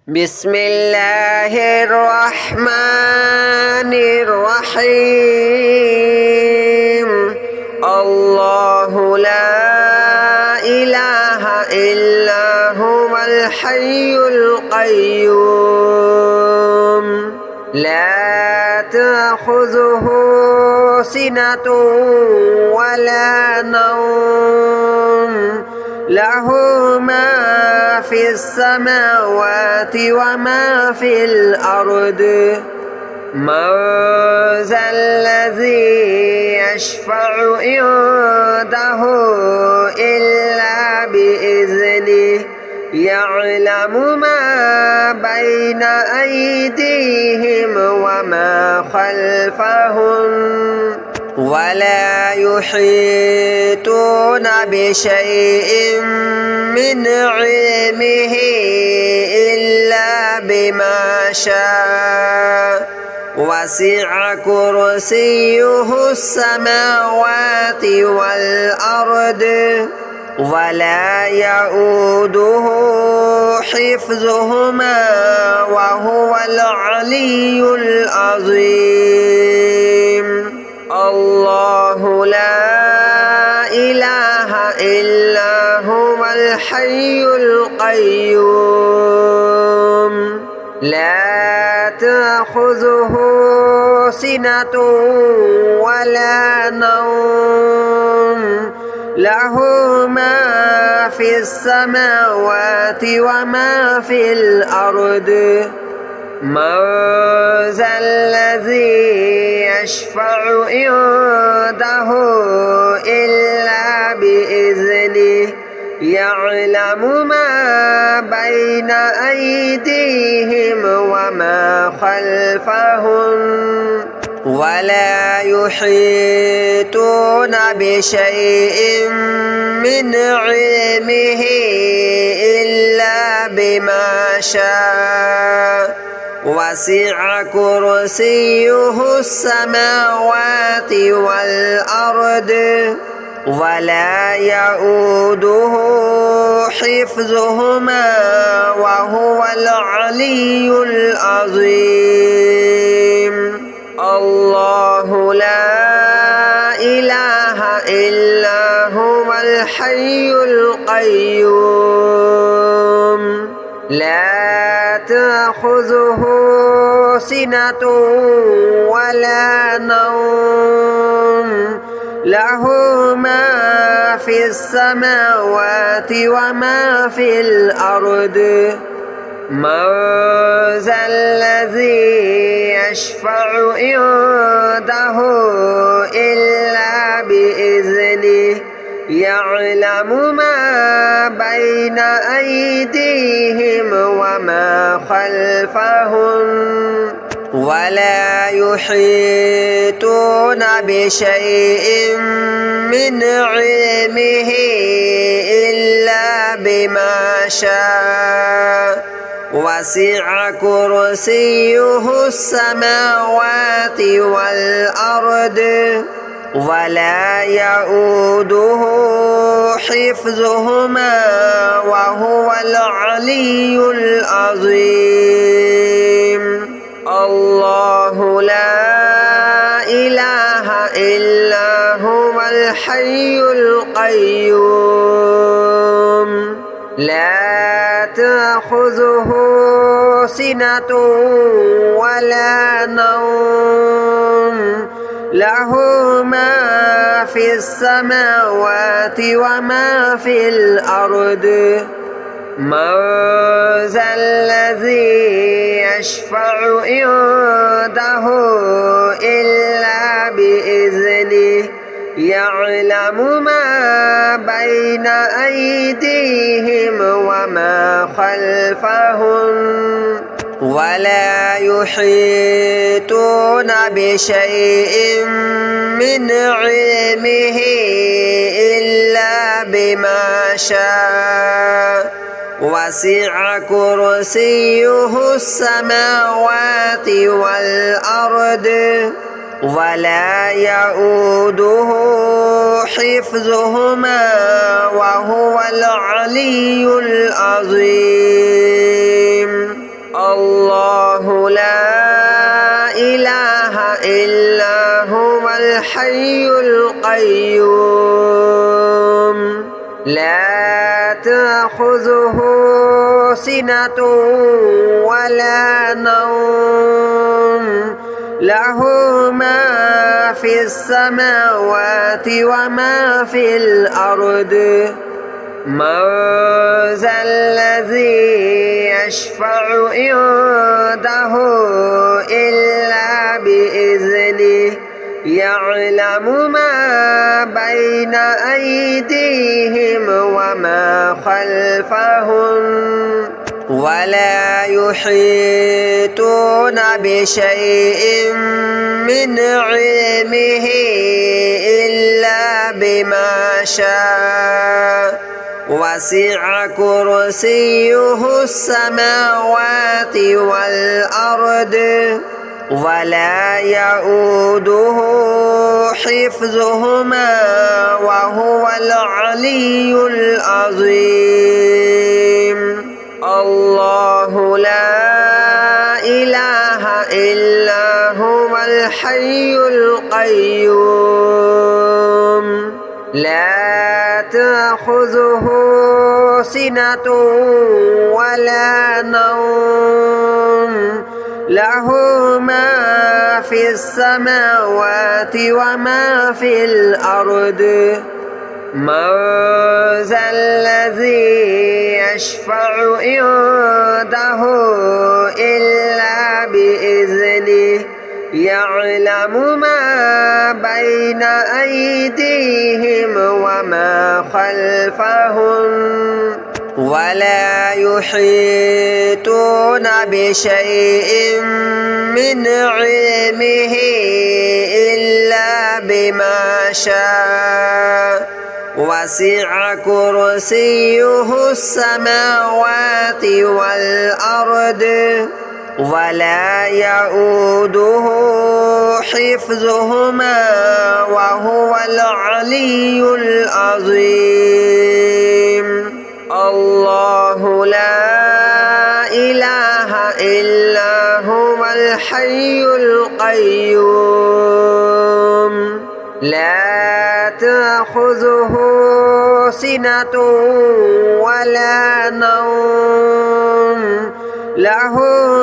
بسم الله الرحمن الرحيم الله لا إله إلا هو الحي القيوم لا تأخذه سنة ولا نوم له ما في السماوات وما في الأرض من ذا الذي يشفع عنده إلا بإذنه يعلم ما بين أيديهم وما خلفهم ولا يحيطون بشيء من علمه إلا بما شاء وسع كرسيه السماوات والأرض ولا يؤوده حفظهما وهو العلي العظيم الله لا إله إلا هو الحي القيوم لا تأخذه سنة ولا نوم له ما في السماوات وما في الأرض من ذا الذي يشفع عنده إلا بإذنه يعلم ما بين أيديهم وما خلفهم ولا يحيطون بشيء من علمه إلا بما شاء وسع كرسيه السماوات والأرض ولا يؤوده حفظهما وهو العلي العظيم الله لا إله إلا هو الحي القيوم لا تأخذه سنة ولا نوم له ما في السماوات وما في الأرض من ذا الذي يشفع عنده إلا بإذنه يعلم ما بين أيديهم وما خلفهم ولا يحيطون بشيء من علمه إلا بما شاء وسع كرسيه السماوات والأرض ولا يؤوده حفظهما وهو العلي العظيم الله لا إله إلا هو الحي القيوم لا تأخذه سنة ولا نوم له ما في السماوات وما في الأرض من ذا الذي يشفع عنده إلا بإذنه يعلم ما بين أيديهم وما خلفهم ولا يحيطون بشيء من علمه إلا بما شاء وسع كرسيه السماوات والأرض ولا يؤوده حفظهما وهو العلي العظيم الله لا إله إلا هو الحي القيوم لا تأخذه سنة ولا نوم له ما في السماوات وما في الأرض من ذا الذي يشفع عنده إلا بإذنه يعلم ما بين أيديهم وما خلفهم ولا يحيطون بشيء من علمه إلا بما شاء وسع كرسيه السماوات والأرض ولا يؤوده حفظهما وهو العلي العظيم الحي القيوم لا تأخذه سنة ولا نوم له ما في السماوات وما في الأرض من ذا الذي يشفع عنده إلا بإذنه يعلم ما بين أيديهم وما خلفهم ولا يحيطون بشيء من علمه إلا بما شاء وسع كرسيه السماوات والأرض ولا يؤوده حفظهما وهو العلي العظيم الله لا إله إلا هو الحي القيوم لا تأخذه سنة ولا نوم له ما في السماوات وما في الأرض من ذا الذي يشفع عنده إلا بإذنه يعلم ما بين أيديهم وما خلفهم ولا يحيطون بشيء من علمه إلا بما شاء وسع كرسيه السماوات والأرض ولا يؤوده حفظهما وهو العلي العظيم الله لا إله إلا هو الحي القيوم لا تأخذه سنة ولا نوم له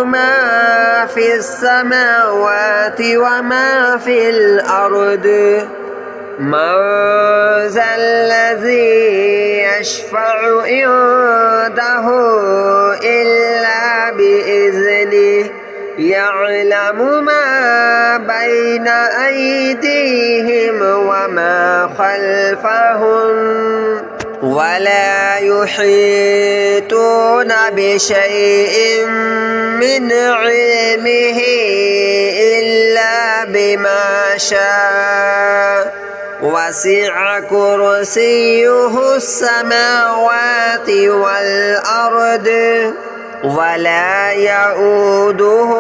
ما في السماوات وما في الأرض من ذا الذي يشفع عنده إلا بإذنه يعلم ما بين أيديهم وما خلفهم ولا يحيطون بشيء من علمه إلا بما شاء وسع كرسيه السماوات والأرض ولا يؤوده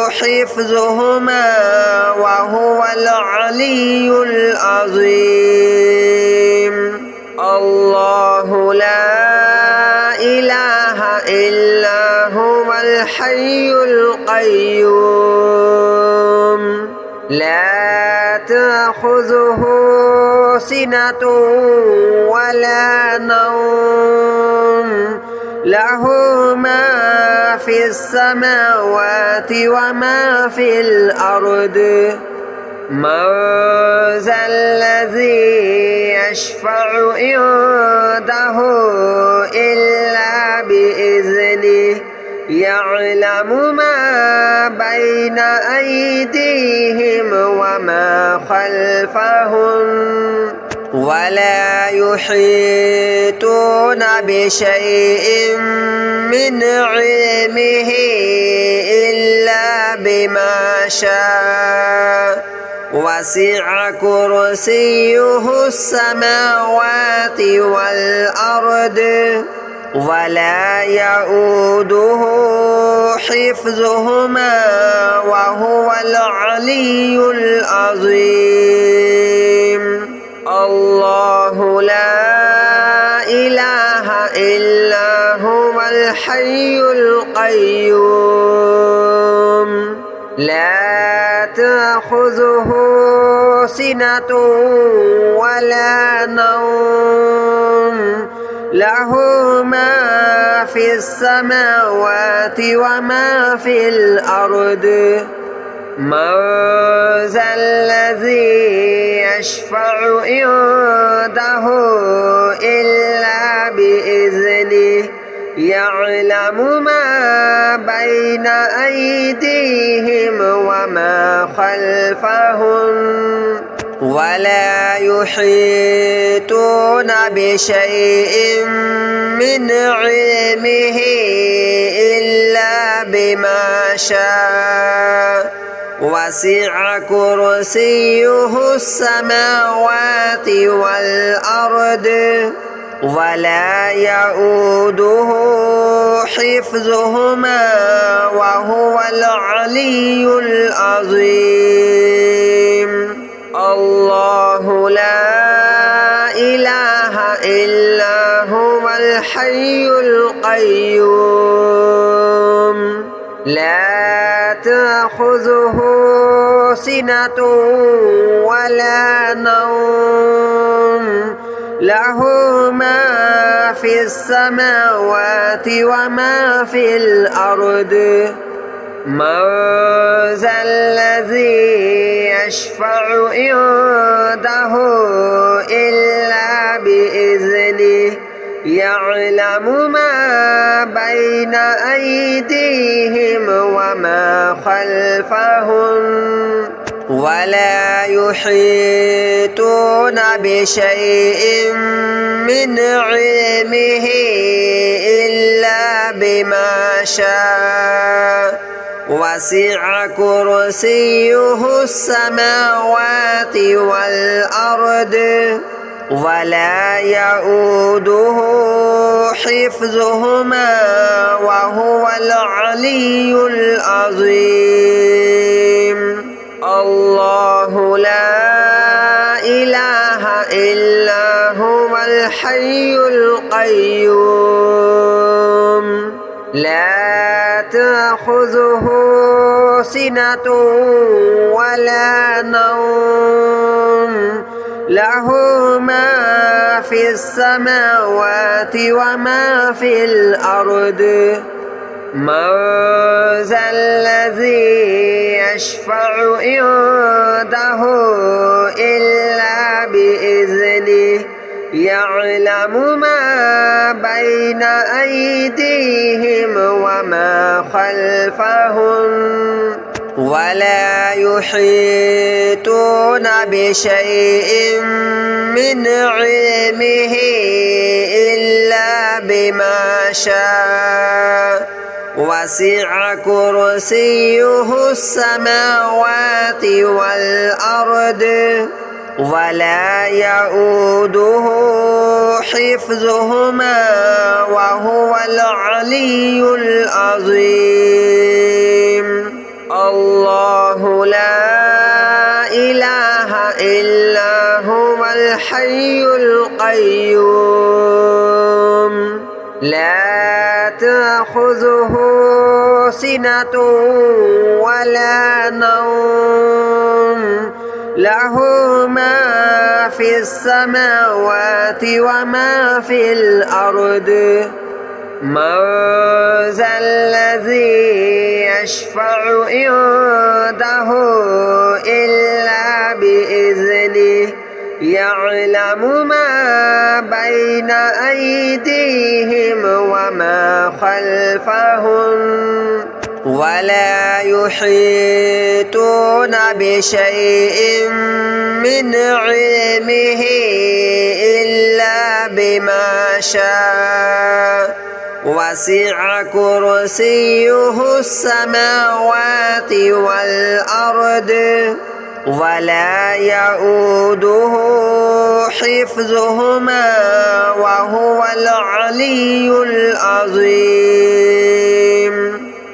حفظهما وهو العلي العظيم الله لا إله إلا هو الحي القيوم لا تأخذه سنة ولا نوم له ما في السماوات وما في الأرض من ذا الذي يشفع عنده إلا بإذنه يعلم ما بين أيديهم وما خلفهم ولا يحيطون بشيء من علمه إلا بما شاء وسع كرسيه السماوات والأرض ولا يؤوده حفظهما وهو العلي العظيم الله لا إله إلا هو الحي القيوم لا تأخذه سنة ولا نوم له ما في السماوات وما في الأرض من ذا الذي يشفع عنده إلا بإذنه يعلم ما بين أيديهم وما خلفهم ولا يحيطون بشيء من علمه إلا بما شاء وسع كرسيه السماوات والأرض ولا يؤوده حفظهما وهو العلي العظيم الله لا إله إلا هو الحي القيوم لا تأخذه سنة ولا نوم له ما في السماوات وما في الأرض من ذا الذي يشفع عنده إلا بإذنه يعلم ما بين أيديهم وما خلفهم ولا يحيطون بشيء من علمه إلا بما شاء وسع كرسيه السماوات والأرض ولا يؤوده حفظهما وهو العلي العظيم الله لا إله إلا هو الحي القيوم لا تأخذه سنة ولا نوم له ما في السماوات وما في الأرض من ذا الذي يشفع عنده إلا بإذنه يعلم ما بين أيديهم وما خلفهم ولا يحيطون بشيء من علمه إلا بما شاء وسع كرسيه السماوات والأرض ولا يؤوده حفظهما وهو العلي العظيم الله لا إله إلا هو الحي القيوم لا تأخذه سنة ولا نوم له ما في السماوات وما في الأرض من ذا الذي يشفع عنده إلا بإذنه يعلم ما بين أيديهم وما خلفهم ولا يحيطون بشيء من علمه إلا بما شاء وسع كرسيه السماوات والأرض ولا يؤوده حفظهما وهو العلي العظيم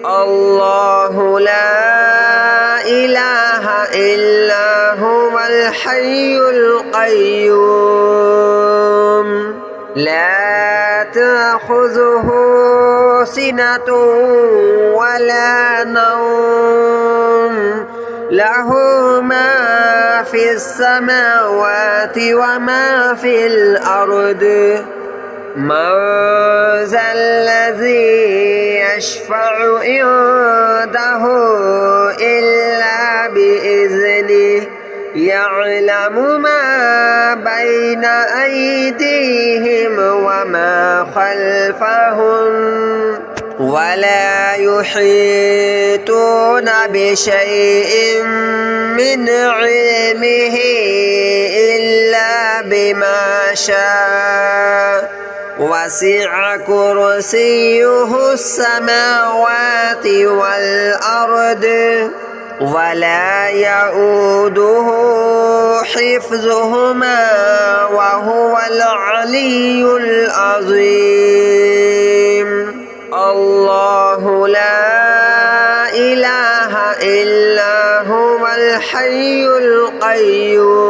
الله لا إله إلا هو الحي القيوم لا تأخذه سنة ولا نوم له ما في السماوات وما في الأرض من ذا الذي يشفع عنده إلا بإذنه يعلم ما بين أيديهم وما خلفهم ولا يحيطون بشيء من علمه إلا بما شاء وسع كرسيه السماوات والأرض ولا يؤوده حفظهما وهو العلي العظيم الله لا إله إلا هو الحي القيوم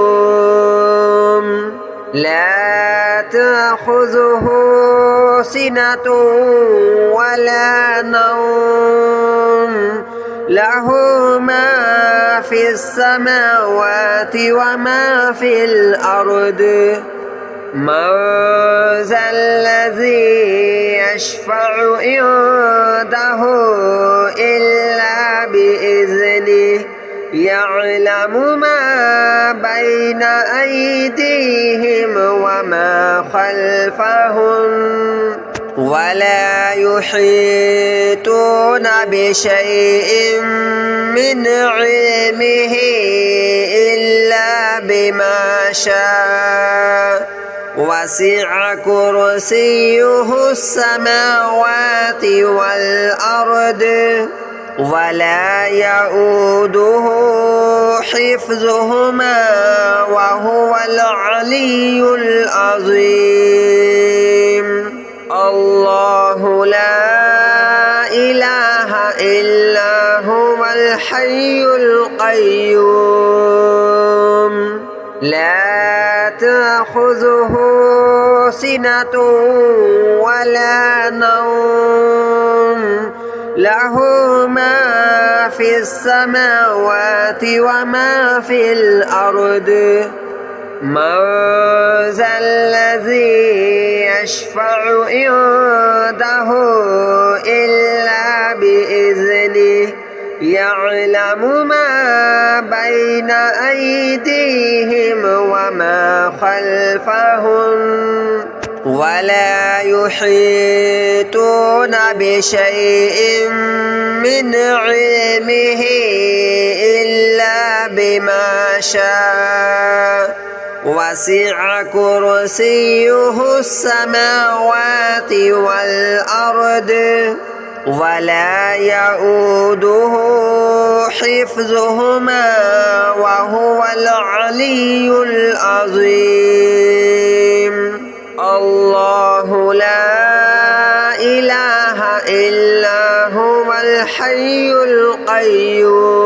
لا تأخذه سنة ولا نوم له ما في السماوات وما في الأرض من ذا الذي يشفع عنده إلا بإذنه يعلم ما بين أيديهم وما خلفهم ولا يحيطون بشيء من علمه إلا بما شاء وسع كرسيه السماوات والأرض ولا يؤوده حفظهما وهو العلي العظيم الله لا إله إلا هو الحي القيوم لا تأخذه سنة ولا نوم له ما في السماوات وما في الأرض من ذا الذي يشفع عنده إلا بإذنه يعلم ما بين أيديهم وما خلفهم ولا يحيطون بشيء من علمه إلا بما شاء وسع كرسيه السماوات والأرض ولا يؤوده حفظهما وهو العلي العظيم الله لا إله إلا هو الحي القيوم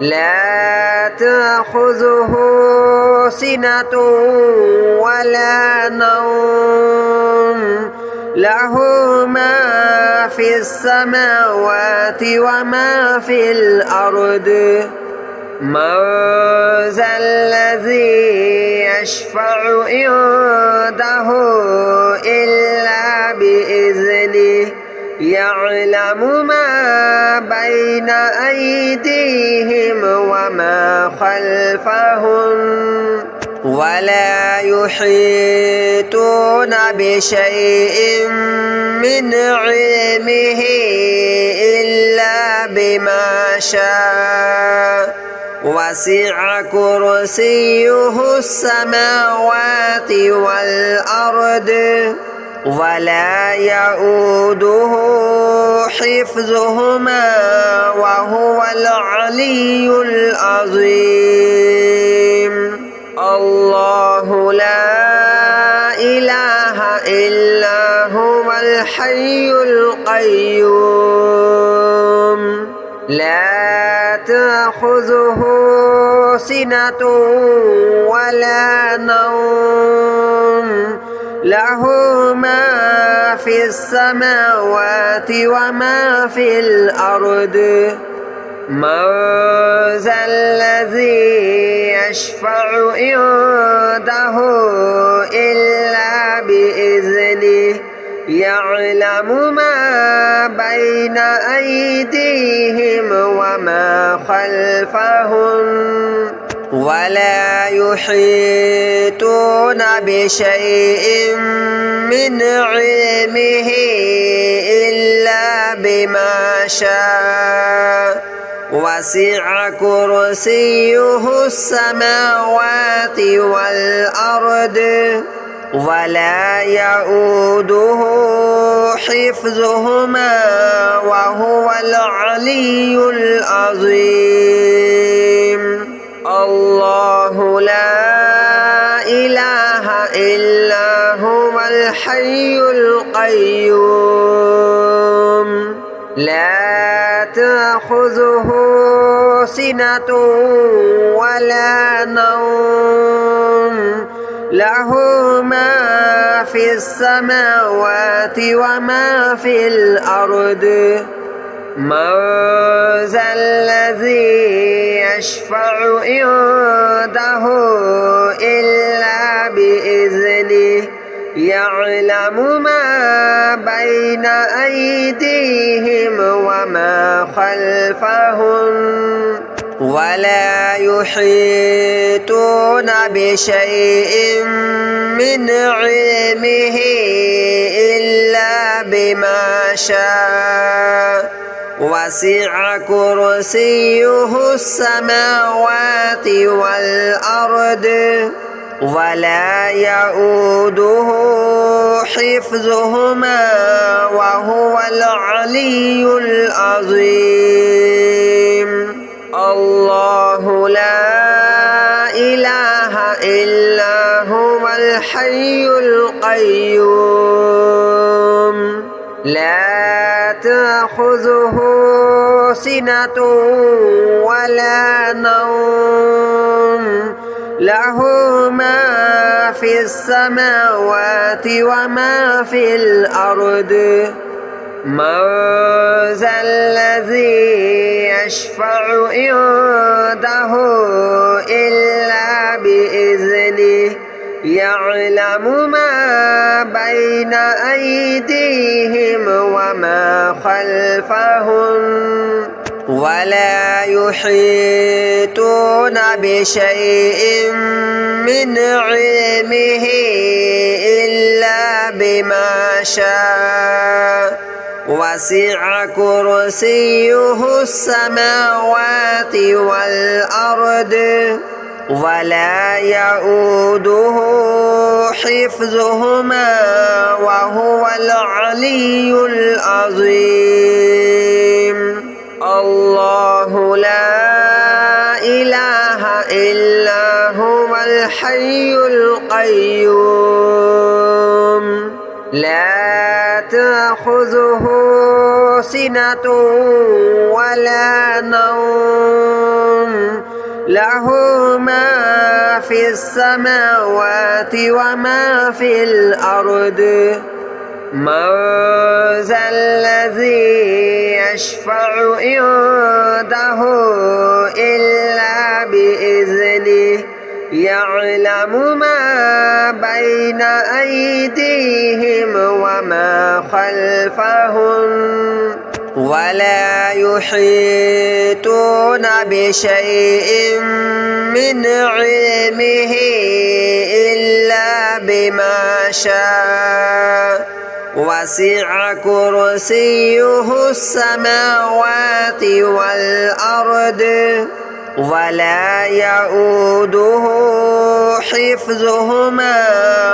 لا تأخذه سنة ولا نوم له ما في السماوات وما في الأرض من ذا الذي يشفع عنده إلا بإذنه يعلم ما بين أيديهم وما خلفهم ولا يحيطون بشيء من علمه إلا بما شاء وسع كرسيه السماوات والأرض ولا يؤوده حفظهما وهو العلي العظيم الله لا إله إلا هو الحي القيوم لا تأخذه سنة ولا نوم له ما في السماوات وما في الأرض من ذا الذي يشفع عنده إلا بإذنه يعلم ما بين أيديهم وما خلفهم ولا يحيطون بشيء من علمه إلا بما شاء وسع كرسيه السماوات والأرض ولا يؤوده حفظهما وهو العلي العظيم الله لا إله إلا هو الحي القيوم لا تأخذه سنة ولا نوم له ما في السماوات وما في الأرض من ذا الذي يشفع عنده إلا بإذنه يعلم ما بين أيديهم وما خلفهم ولا يحيطون بشيء من علمه إلا بما شاء وسع كرسيه السماوات والأرض ولا يؤوده حفظهما وهو العلي العظيم الله لا إله إلا هو الحي القيوم لا تأخذه سنة ولا نوم له ما في السماوات وما في الأرض من ذا الذي يشفع عنده إلا بإذنه يعلم ما بين أيديهم وما خلفهم ولا يحيطون بشيء من علمه إلا بما شاء وسع كرسيه السماوات والأرض ولا يؤوده حفظهما وهو العلي العظيم الله لا إله إلا هو الحي القيوم لا تأخذه سنة ولا نوم له ما في السماوات وما في الأرض من ذا الذي يشفع عنده إلا بإذنه يعلم ما بين أيديهم وما خلفهم ولا يحيطون بشيء من علمه إلا بما شاء وسع كرسيه السماوات والأرض ولا يؤوده حفظهما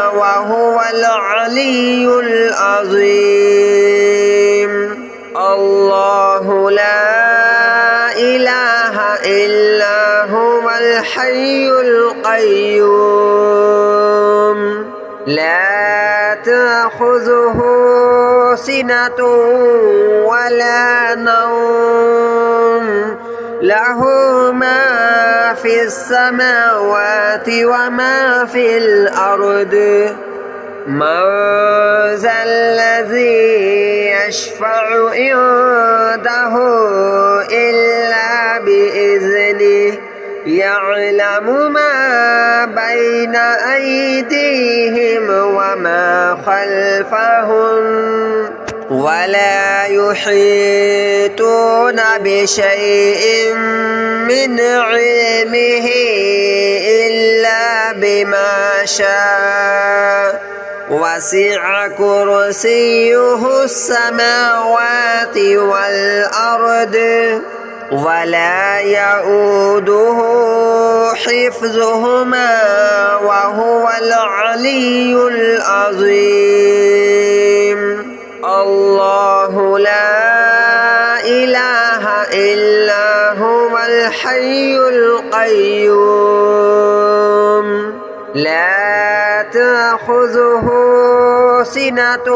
وهو العلي العظيم الله لا إله إلا هو الحي القيوم لا تأخذه سنة ولا نوم له ما في السماوات وما في الأرض من ذا الذي يشفع عنده إلا يعلم ما بين أيديهم وما خلفهم ولا يحيطون بشيء من علمه إلا بما شاء وسع كرسيه السماوات والأرض ولا يؤوده حفظهما وهو العلي العظيم الله لا إله إلا هو الحي القيوم لا تأخذه سنة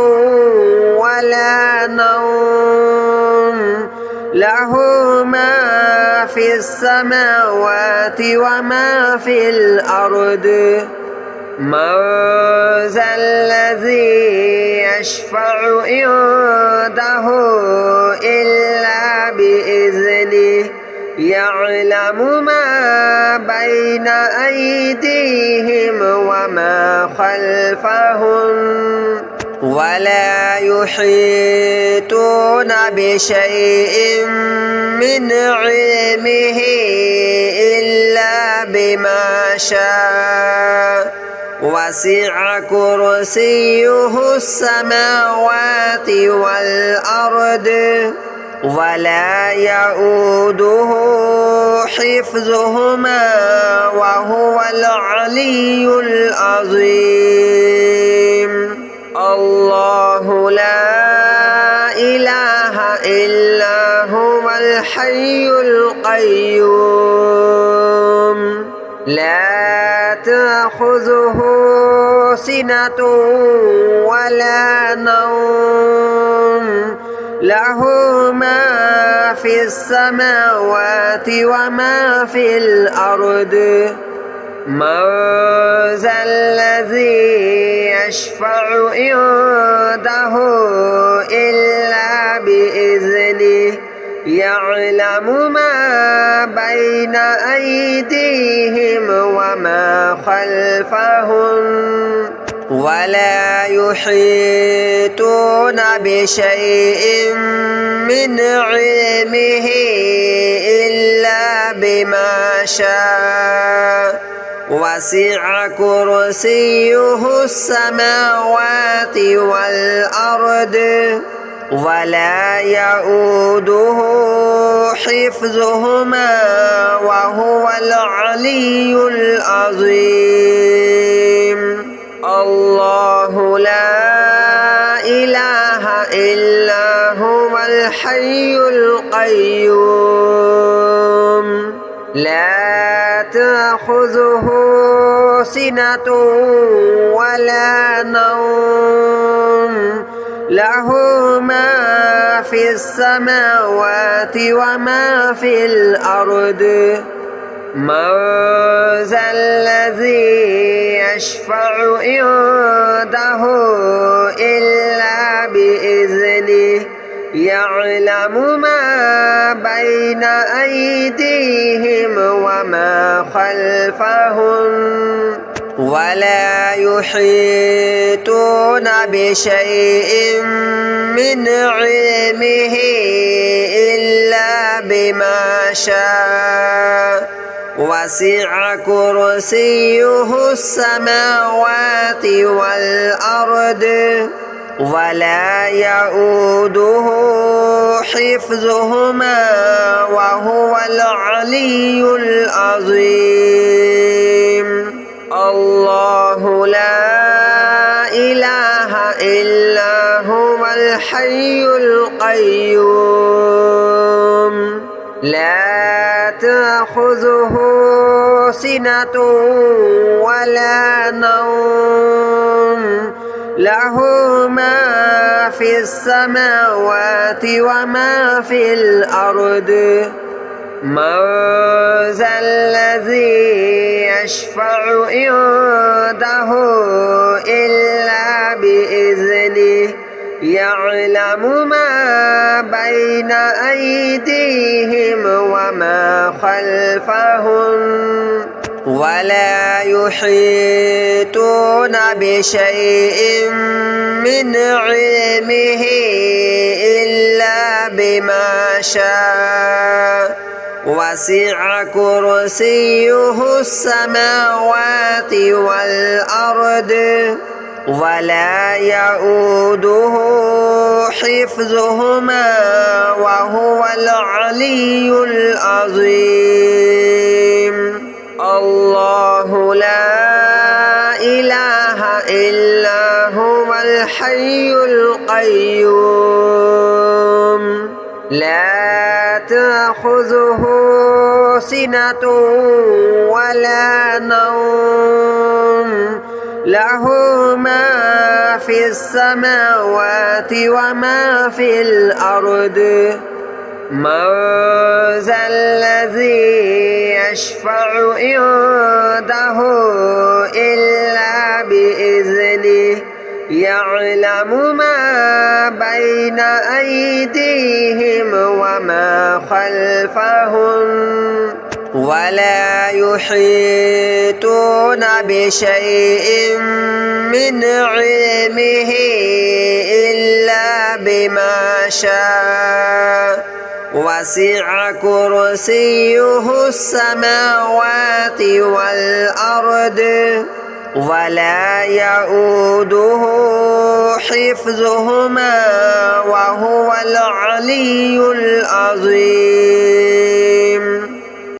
ولا نوم له ما في السماوات وما في الأرض من ذا الذي يشفع عنده إلا بإذنه يعلم ما بين أيديهم وما خلفهم ولا يحيطون بشيء من علمه إلا بما شاء وسع كرسيه السماوات والأرض ولا يؤوده حفظهما وهو العلي العظيم الله لا إله إلا هو الحي القيوم لا تأخذه سنة ولا نوم له ما في السماوات وما في الأرض من ذا الذي يشفع عنده إلا بإذنه يعلم ما بين أيديهم وما خلفهم ولا يحيطون بشيء من علمه إلا بما شاء وسع كرسيه السماوات والأرض ولا يؤوده حفظهما وهو العلي العظيم الله لا إله إلا هو الحي القيوم لا تأخذه سنة ولا نوم له ما في السماوات وما في الأرض من ذا الذي يشفع عنده إلا بإذنه يعلم ما بين أيديهم وما خلفهم ولا يحيطون بشيء من علمه إلا بما شاء وسع كرسيه السماوات والأرض ولا يؤوده حفظهما وهو العلي العظيم الله لا إله إلا هو الحي القيوم لا تأخذه سنة ولا نوم له ما في السماوات وما في الأرض من ذا الذي يشفع عنده إلا بإذنه يعلم ما بين أيديهم وما خلفهم ولا يحيطون بشيء من علمه إلا بما شاء وسع كرسيه السماوات والأرض ولا يؤوده حفظهما وهو العلي العظيم الله لا إله إلا هو الحي القيوم لا تأخذه سنة ولا نوم له ما في السماوات وما في الأرض من ذا الذي يشفع عنده إلا بإذنه يعلم ما بين أيديهم وما خلفهم ولا يحيطون بشيء من علمه إلا بما شاء وسع كرسيه السماوات والأرض ولا يؤوده حفظهما وهو العلي العظيم